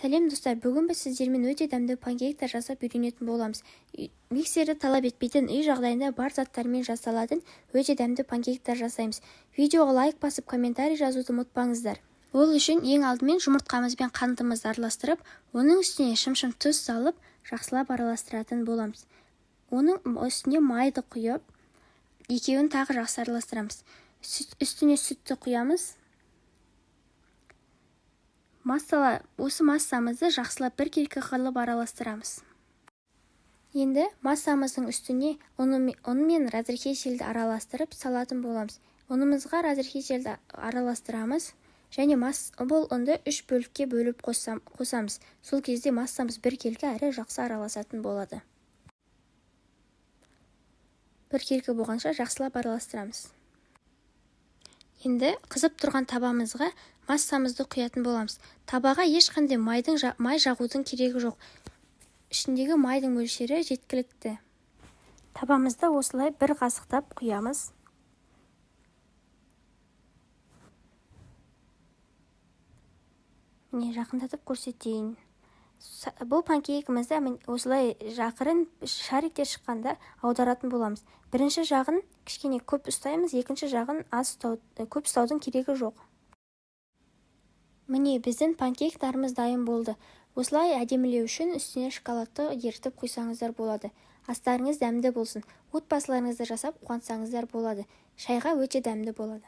Сәлем достар, бүгін біз сіздермен өте дәмді панкейктер жасап үйренетін боламыз. Миксерді талап етпейтін, үй жағдайында бар заттармен жасалатын өте дәмді панкейктер жасаймыз. Видеоға лайк басып, комментарий жазуды ұмытпаңыздар. Ол үшін ең алдымен жұмыртқамыз бен қантымызды араластырып, оның үстіне шым-шым тұз салып, жақсылап араластыратын боламыз. Оның үстіне майды құйып, екеуін тағы жақсы араластырамыз. Үстіне сүтті құямыз. Осы массамызды жақсылап біркелкі қылып араластырамыз. Енді массамыздың үстіне ұн мен разрыхлителді араластырып салатын боламыз. Ұнымызға разрыхлителді араластырамыз және бұл ұнды 3 бөлікке бөліп қосамыз. Сол кезде массамыз біркелкі әрі жақсы араласатын болады. Біркелкі болғанша жақсылап араластырамыз. Енді қызып тұрған табамызға массамызды құятын боламыз. Табаға ешқандай май жағудың керегі жоқ. Ішіндегі майдың мөлшері жеткілікті. Табамызды осылай бір қасықтап құямыз. Міне жақындатып көрсетейін. Бұл панкейкімізді осылай жақырын шарикте шыққанда аударатын боламыз. Бірінші жағын кішкене көп ұстаймыз, екінші жағын көп ұстаудың керегі жоқ. Міне біздің панкейктарымыз дайын болды. Осылай әдемілеу үшін үстіне шоколадты ерітіп қойсаңыздар болады. Астарыңыз дәмді болсын. Отбасыларыңызды жасап қуантсаңыздар болады. Шайға өте дәмді болады.